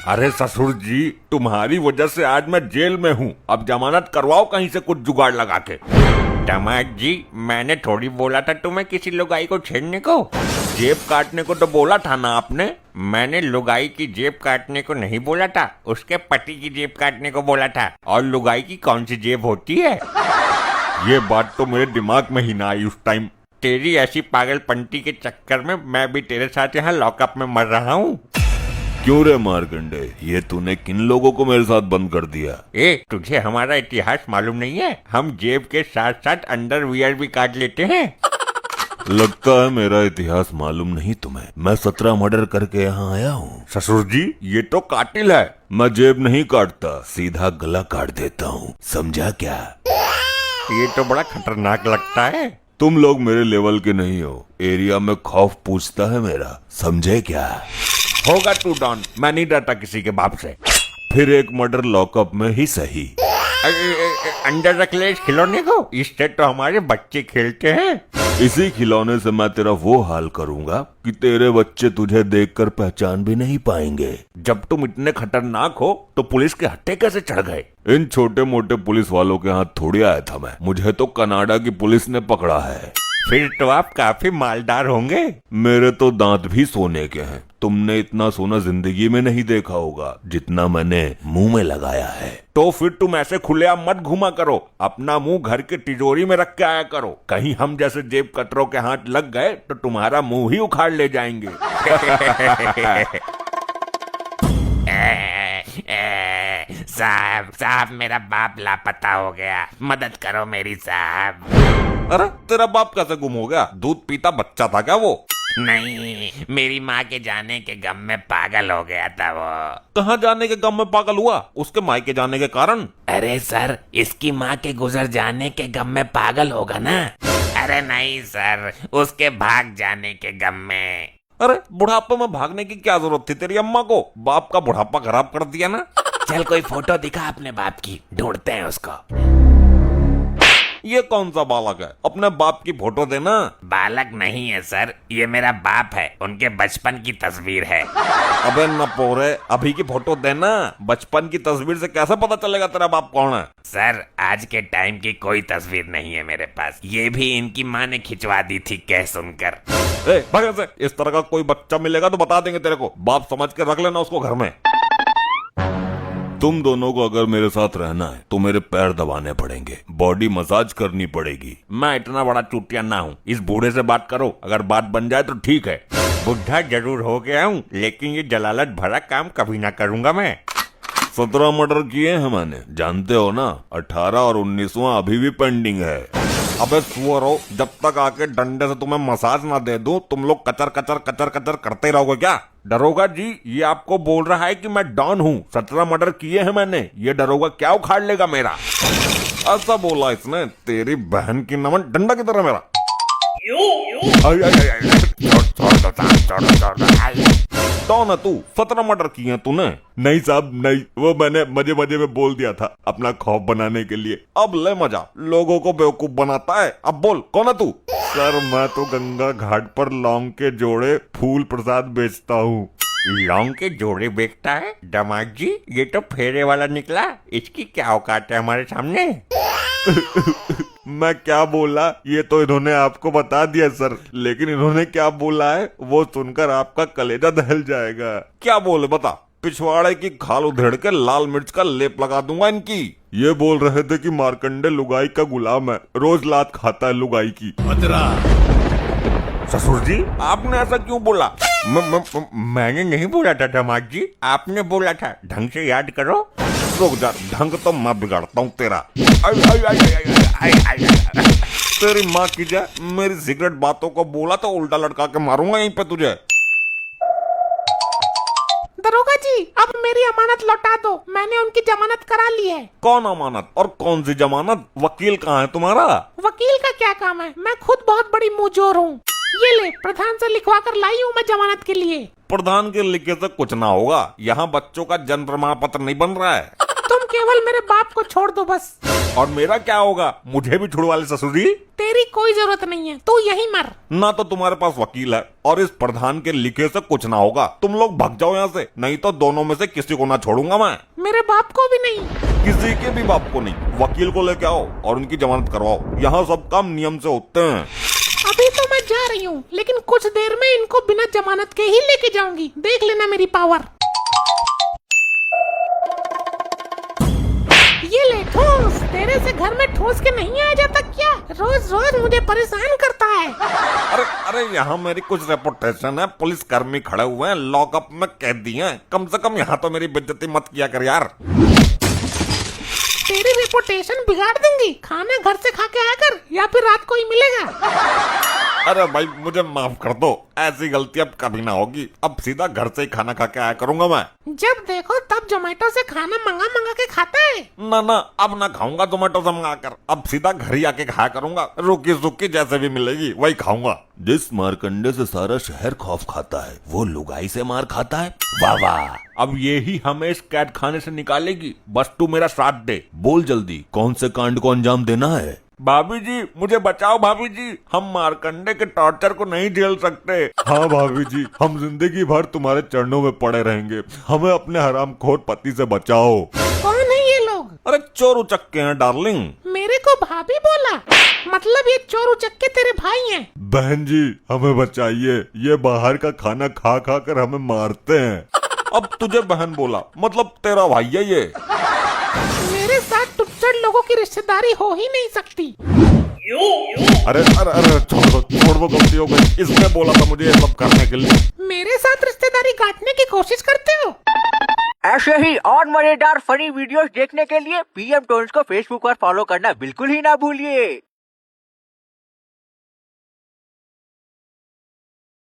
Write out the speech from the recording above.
अरे ससुर जी, तुम्हारी वजह से आज मैं जेल में हूँ। अब जमानत करवाओ कहीं से कुछ जुगाड़ लगा के। दामाद जी, मैंने थोड़ी बोला था तुम्हें किसी लुगाई को छेड़ने को। जेब काटने को तो बोला था ना आपने। मैंने लुगाई की जेब काटने को नहीं बोला था, उसके पति की जेब काटने को बोला था। और लुगाई की कौन सी जेब होती है? ये बात तो मेरे दिमाग में ही ना आई उस टाइम। तेरी ऐसी पागलपंती के चक्कर में मैं भी तेरे साथ यहाँ लॉकअप में मर रहा हूँ। क्यों रे मार्कंडे, ये तूने किन लोगों को मेरे साथ बंद कर दिया? तुझे हमारा इतिहास मालूम नहीं है? हम जेब के साथ साथ अंडरवियर भी काट लेते हैं। लगता है मेरा इतिहास मालूम नहीं तुम्हें। मैं 17 मर्डर करके यहाँ आया हूँ। ससुर जी, ये तो कातिल है। मैं जेब नहीं काटता, सीधा गला काट देता हूँ, समझा क्या? ये तो बड़ा खतरनाक लगता है। तुम लोग मेरे लेवल के नहीं हो। एरिया में खौफ पूछता है मेरा, समझे क्या? होगा तू डॉन, मैं नहीं डरता किसी के बाप से। फिर एक मर्डर लॉकअप में ही सही। अंडर रख ले इस खिलौने को, इससे तो हमारे बच्चे खेलते हैं। इसी खिलौने से मैं तेरा वो हाल करूंगा कि तेरे बच्चे तुझे देखकर पहचान भी नहीं पाएंगे। जब तुम इतने खतरनाक हो तो पुलिस के हत्थे कैसे चढ़ गए? इन छोटे मोटे पुलिस वालों के हाथ थोड़ी आया था मैं। मुझे तो कनाडा की पुलिस ने पकड़ा है। फिर तो आप काफी मालदार होंगे। मेरे तो दांत भी सोने के हैं। तुमने इतना सोना जिंदगी में नहीं देखा होगा जितना मैंने मुंह में लगाया है। तो फिर तुम ऐसे खुलेआम मत घुमा करो। अपना मुंह घर के तिजोरी में रख के आया करो। कहीं हम जैसे जेब कतरों के हाथ लग गए तो तुम्हारा मुंह ही उखाड़ ले जाएंगे। साहब मेरा बाप लापता हो गया, मदद करो मेरी साहब। अरे तेरा बाप कैसे गुम हो गया? दूध पीता बच्चा था क्या वो? नहीं, मेरी माँ के जाने के गम में पागल हो गया था वो। कहाँ जाने के गम में पागल हुआ? उसके मायके जाने के कारण? अरे सर, इसकी माँ के गुजर जाने के गम में पागल होगा ना। अरे नहीं सर, उसके भाग जाने के गम में। अरे बुढ़ापे में भागने की क्या जरूरत थी तेरी अम्मा को? बाप का बुढ़ापा खराब कर दिया ना। चल कोई फोटो दिखा अपने बाप की, ढूंढते हैं उसको। ये कौन सा बालक है? अपने बाप की फोटो देना। बालक नहीं है सर, ये मेरा बाप है, उनके बचपन की तस्वीर है। अबे न पोरे, अभी की फोटो देना। बचपन की तस्वीर से कैसे पता चलेगा तेरा बाप कौन है? सर, आज के टाइम की कोई तस्वीर नहीं है मेरे पास। ये भी इनकी माँ ने खिंचवा दी थी कह सुनकर। भाग से। इस तरह का कोई बच्चा मिलेगा तो बता देंगे तेरे को। बाप समझ के रख लेना उसको घर में। तुम दोनों को अगर मेरे साथ रहना है तो मेरे पैर दबाने पड़ेंगे, बॉडी मसाज करनी पड़ेगी। मैं इतना बड़ा चूतिया ना हूँ। इस बूढ़े से बात करो, अगर बात बन जाए तो ठीक है। बुढ़ा जरूर हो गया हूँ, लेकिन ये जलालत भरा काम कभी ना करूँगा मैं। 17 मर्डर किए हैं मैंने, जानते हो ना। 18 और 19वां अभी भी पेंडिंग है। अबे सुअरो, जब तक आके डंडे से तुम्हें मसाज ना दे दूं, तुम लोग कचर कचर कचर कचर करते रहोगे क्या? दरोगा जी, ये आपको बोल रहा है कि मैं डॉन हूँ। 17 मर्डर किए हैं मैंने। ये दरोगा क्या उखाड़ लेगा मेरा? ऐसा बोला इसने। तेरी बहन की नमन, डंडा की तरह मेरा। डॉन है तू? 17 मर्डर किए हैं तूने? नहीं साहब नहीं, वो मैंने मजे मजे में बोल दिया था, अपना खौफ बनाने के लिए। अब ले मजा, लोगों को बेवकूफ बनाता है। अब बोल, कौन है तू? सर, मैं तो गंगा घाट पर लौंग के जोड़े फूल प्रसाद बेचता हूँ। लौंग के जोड़े बेचता है? दामाद जी, ये तो फेरे वाला निकला। इसकी क्या औकात है हमारे सामने? मैं क्या बोला ये तो इन्होंने आपको बता दिया सर, लेकिन इन्होंने क्या बोला है वो सुनकर आपका कलेजा दहल जाएगा। क्या बोले बता? पिछवाड़े की खाल उधेड़ के लाल मिर्च का लेप लगा दूंगा इनकी। ये बोल रहे थे कि मार्कंडे लुगाई का गुलाम है, रोज लात खाता है लुगाई की। ससुर जी, आपने ऐसा क्यों बोला? मैंने नहीं बोला था दामाद जी, आपने बोला था। ढंग से याद करो। रुक जा, ढंग तो मैं बिगाड़ता हूँ तेरा। तेरी माँ की जाए, मेरी सिगरेट बातों को बोला तो उल्टा लटका के मारूंगा यहीं पे तुझे। दरोगा जी, अब मेरी अमानत लौटा दो, मैंने उनकी जमानत करा ली है। कौन अमानत और कौन सी जमानत? वकील कहाँ है तुम्हारा? वकील का क्या काम है, मैं खुद बहुत बड़ी मुंहजोर हूँ। ये ले, प्रधान से लिखवा कर लाई हूँ मैं जमानत के लिए। प्रधान के लिखे से कुछ ना होगा। यहाँ बच्चों का जन्म प्रमाण पत्र नहीं बन रहा है। तुम केवल मेरे बाप को छोड़ दो बस। और मेरा क्या होगा? मुझे भी छुड़वा ले ससुर जी। तेरी कोई जरूरत नहीं है, तू यहीं मर। ना तो तुम्हारे पास वकील है और इस प्रधान के लिखे से कुछ ना होगा। तुम लोग भाग जाओ यहाँ से, नहीं तो दोनों में से किसी को ना छोड़ूंगा मैं। मेरे बाप को भी नहीं। किसी के भी बाप को नहीं। वकील को लेके आओ और उनकी जमानत करवाओ। यहाँ सब काम नियम से होते हैं। अभी तो मैं जा रही हूँ, लेकिन कुछ देर में इनको बिना जमानत के ही लेके जाऊंगी। देख लेना मेरी पावर। ये ले ठूस। तेरे से घर में ठूस के नहीं आया जाता क्या? रोज रोज मुझे परेशान करता है। अरे अरे यहाँ मेरी कुछ रेपुटेशन है। पुलिस कर्मी खड़े हुए हैं, लॉकअप में कैदी हैं। कम से कम यहाँ तो मेरी बेइज्जती मत किया कर यार। तेरी रेपुटेशन बिगाड़ दूंगी। खाना घर से खा के आया कर, या फिर रात को ही मिलेगा। अरे भाई मुझे माफ कर दो, ऐसी गलती अब कभी ना होगी। अब सीधा घर से ही खाना खा के आया करूंगा मैं। जब देखो तब जोमेटो से खाना मंगा मंगा के खाता है। ना ना, अब ना खाऊंगा जोमेटो से मंगा कर। अब सीधा घर ही आके खाया करूंगा। रुकी सुकी जैसे भी मिलेगी वही खाऊंगा। जिस मारकंडे से सारा शहर खौफ खाता है, वो लुगाई से मार खाता है। वाह वाह, अब ये ही हमें इस कैद खाने से निकालेगी। बस तू मेरा साथ दे। बोल जल्दी, कौन से कांड को अंजाम देना है? भाभी जी मुझे बचाओ भाभी जी, हम मारकंडे के टॉर्चर को नहीं झेल सकते। हाँ भाभी जी, हम जिंदगी भर तुम्हारे चरणों में पड़े रहेंगे। हमें अपने हरामखोर पति से बचाओ। कौन है ये लोग? अरे चोर उचक्के हैं डार्लिंग। मेरे को भाभी बोला? मतलब ये चोर उचक्के तेरे भाई हैं? बहन जी हमें बचाइए, ये बाहर का खाना खा खा कर हमें मारते हैं। अब तुझे बहन बोला, मतलब तेरा भाई है ये। मेरे साथ टुच्चड़ लोगों की रिश्तेदारी हो ही नहीं सकती। अरे अरे अरे छोड़ दो, गलती हो गई। इसने बोला था मुझे ये सब करने के लिए। मेरे साथ रिश्तेदारी काटने की कोशिश करते हो? ऐसे ही और मजेदार फनी वीडियोस देखने के लिए PM टोन्स को फेसबुक पर फॉलो करना बिल्कुल ही ना भूलिए।